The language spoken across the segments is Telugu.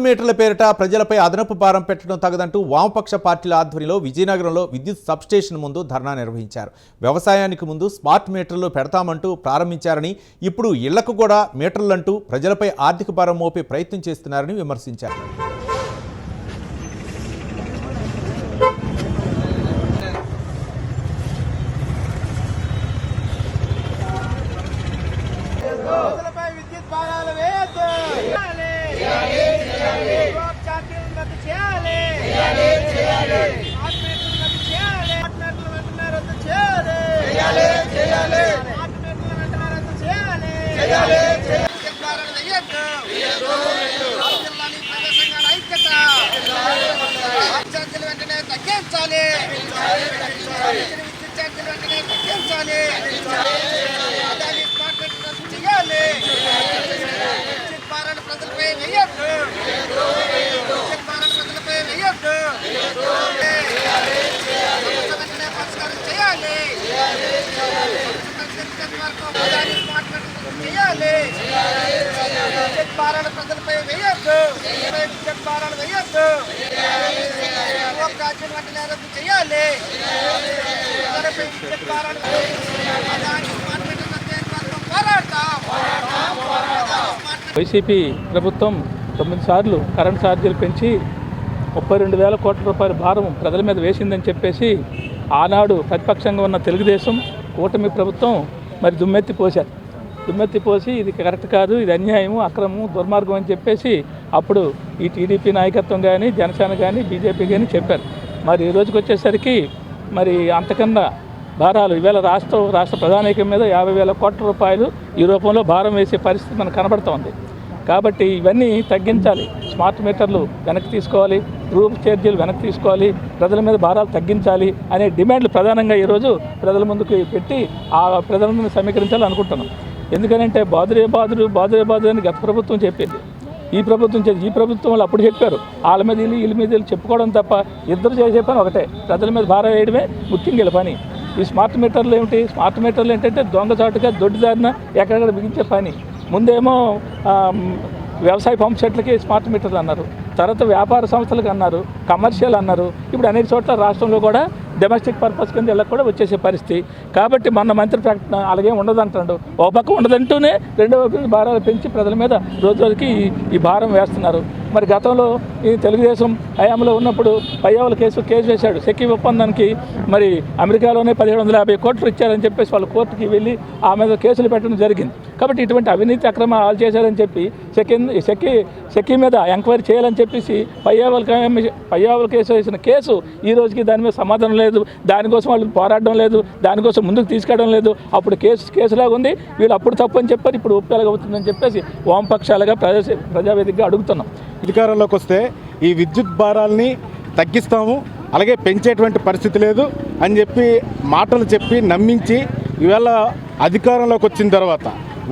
మీటర్ల పేరిట ప్రజలపై అదనపు భారం పెట్టడం తగదంటూ వామపక్ష పార్టీల ఆధ్వర్యంలో విజయనగరంలో విద్యుత్ సబ్స్టేషన్ ముందు ధర్నా నిర్వహించారు. వ్యవసాయానికి ముందు స్మార్ట్ మీటర్లు పెడతామంటూ ప్రారంభించారని, ఇప్పుడు ఇళ్లకు కూడా మీటర్లంటూ ప్రజలపై ఆర్థిక భారం మోపే ప్రయత్నం చేస్తున్నారని విమర్శించారు. వైసీపీ ప్రభుత్వం 9 సార్లు కరెంట్ ఛార్జీలు పెంచి 32,000 కోట్ల రూపాయల భారం ప్రజల మీద వేసిందని చెప్పేసి ఆనాడు ప్రతిపక్షంగా ఉన్న తెలుగుదేశం కూటమి ప్రభుత్వం మరి దుమ్మెత్తిపోసి ఇది కరెక్ట్ కాదు, ఇది అన్యాయము, అక్రమము, దుర్మార్గం అని చెప్పేసి అప్పుడు ఈ టీడీపీ నాయకత్వం కానీ, జనసేన కానీ, బీజేపీ కానీ చెప్పారు. మరి ఈ రోజుకి వచ్చేసరికి మరి అంతకన్నా భారాలు ఈవేళ రాష్ట్ర ప్రధానికం మీద 50,000 కోట్ల రూపాయలు ఈ రూపంలో భారం వేసే పరిస్థితి మనకు కనబడుతోంది. కాబట్టి ఇవన్నీ తగ్గించాలి. స్మార్ట్ మీటర్లు వెనక్కి తీసుకోవాలి, రూమ్ ఛార్జీలు వెనక్కి తీసుకోవాలి, ప్రజల మీద భారాలు తగ్గించాలి అనే డిమాండ్లు ప్రధానంగా ఈరోజు ప్రజల ముందుకు పెట్టి ఆ ప్రజల ముందు సమీకరించాలని అనుకుంటున్నాం. ఎందుకంటే బాదురే బాదురు అని గత ప్రభుత్వం చెప్పింది. ఈ ప్రభుత్వం వాళ్ళు అప్పుడు చెప్పారు, వాళ్ళ మీద వీళ్ళ మీద చెప్పుకోవడం తప్ప ఇద్దరు చేసే పని ఒకటే, ప్రజల మీద భారం వేయడమే ముఖ్యంగా పని. ఈ స్మార్ట్ మీటర్లు ఏమిటి? స్మార్ట్ మీటర్లు ఏంటంటే దొంగచాటుగా దొడ్డిదారిన ఎక్కడెక్కడ బిగించే పని. ముందేమో వ్యవసాయ పంప్ సెట్లకి స్మార్ట్ మీటర్లు అన్నారు, తర్వాత వ్యాపార సంస్థలకు అన్నారు, కమర్షియల్ అన్నారు, ఇప్పుడు అనేక చోట్ల రాష్ట్రంలో కూడా డొమెస్టిక్ పర్పస్ కింద ఇలా కూడా వచ్చేసే పరిస్థితి. కాబట్టి మన మంత్రి ప్రకటన అలాగే ఉండదంటాడు. ఓ పక్క ఉండదంటూనే రెండవ భారాలు పెంచి ప్రజల మీద రోజుకి ఈ భారం వేస్తున్నారు. మరి గతంలో ఈ తెలుగుదేశం హయాంలో ఉన్నప్పుడు పయ్యావుల కేసు వేశాడు. సెకీ ఒప్పందానికి మరి అమెరికాలోనే 1750 కోట్లు ఇచ్చారని చెప్పేసి వాళ్ళు కోర్టుకి వెళ్ళి ఆ మీద కేసులు పెట్టడం జరిగింది. కాబట్టి ఇటువంటి అవినీతి అక్రమాలు చేశారని చెప్పి సెకీ మీద ఎంక్వైరీ చేయాలని చెప్పేసి పయ్యావుల కేసు వేసిన కేసు ఈ రోజుకి దాని మీద సమాధానం లేదు, దానికోసం వాళ్ళు పోరాడడం లేదు, దానికోసం ముందుకు తీసుకెళ్ళడం లేదు. అప్పుడు కేసులాగా ఉంది, వీళ్ళు అప్పుడు తప్పు అని చెప్పారు, ఇప్పుడు ఒప్పులాగా అవుతుందని చెప్పేసి వామపక్షాలుగా ప్రజావేదికగా అడుగుతున్నాం. అధికారంలోకి వస్తే ఈ విద్యుత్ భారాల్ని తగ్గిస్తాము, అలాగే పెంచేటువంటి పరిస్థితి లేదు అని చెప్పి మాటలు చెప్పి నమ్మించి ఇవాళ అధికారంలోకి వచ్చిన తర్వాత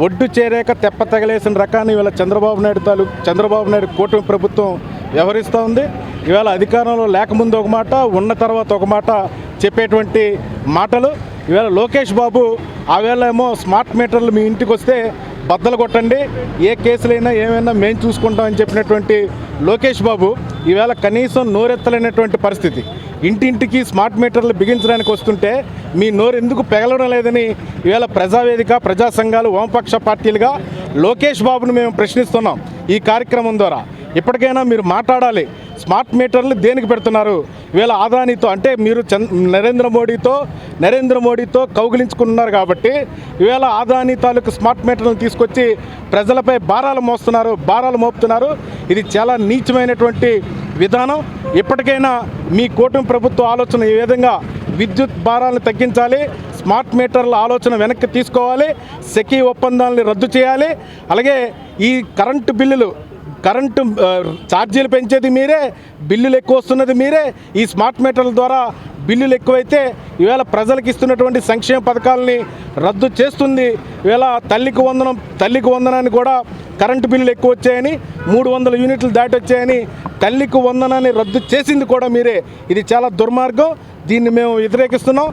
ఒడ్డు చేరాక తెప్ప తగలేసిన రకాన్ని ఇవాళ చంద్రబాబు నాయుడు కూటమి ప్రభుత్వం వ్యవహరిస్తూ ఉంది. ఇవాళ అధికారంలో లేకముందు ఒక మాట, ఉన్న తర్వాత ఒక మాట చెప్పేటువంటి మాటలు. ఇవాళ లోకేష్ బాబు ఆవేళ ఏమో స్మార్ట్ మీటర్లు మీ ఇంటికి వస్తే బద్దలు కొట్టండి, ఏ కేసులైనా ఏమైనా మేము చూసుకుంటామని చెప్పినటువంటి లోకేష్ బాబు ఈవేళ కనీసం నోరెత్తలేనటువంటి పరిస్థితి. ఇంటింటికి స్మార్ట్ మీటర్లు బిగించడానికి వస్తుంటే మీ నోరు ఎందుకు పెగలడం లేదని ఈవేళ ప్రజావేదిక, ప్రజా సంఘాలు, వామపక్ష పార్టీలుగా లోకేష్ బాబును మేము ప్రశ్నిస్తున్నాం. ఈ కార్యక్రమం ద్వారా ఇప్పటికైనా మీరు మాట్లాడాలి. స్మార్ట్ మీటర్లు దేనికి పెడుతున్నారు? ఇవాళ ఆదానితో అంటే మీరు నరేంద్ర మోడీతో కౌగిలించుకున్నారు కాబట్టి ఇవాళ ఆదాని తాలూకు స్మార్ట్ మీటర్లను తీసుకొచ్చి ప్రజలపై భారాలు మోపుతున్నారు. ఇది చాలా నీచమైనటువంటి విధానం. ఇప్పటికైనా మీ కూటమి ప్రభుత్వ ఆలోచన ఈ విధంగా విద్యుత్ భారాలను తగ్గించాలి, స్మార్ట్ మీటర్ల ఆలోచన వెనక్కి తీసుకోవాలి, సెకీ ఒప్పందాలని రద్దు చేయాలి. అలాగే ఈ కరెంటు ఛార్జీలు పెంచేది మీరే, బిల్లులు ఎక్కువ వస్తున్నది మీరే. ఈ స్మార్ట్ మీటర్ల ద్వారా బిల్లులు ఎక్కువైతే ఈవేళ ప్రజలకు ఇస్తున్నటువంటి సంక్షేమ పథకాలని రద్దు చేస్తుంది. ఈవేళ తల్లికి వందనాన్ని కూడా కరెంటు బిల్లులు ఎక్కువ వచ్చాయని, 300 యూనిట్లు దాటి వచ్చాయని తల్లికి వందనాన్ని రద్దు చేసింది కూడా మీరే. ఇది చాలా దుర్మార్గం, దీన్ని మేము వ్యతిరేకిస్తున్నాం.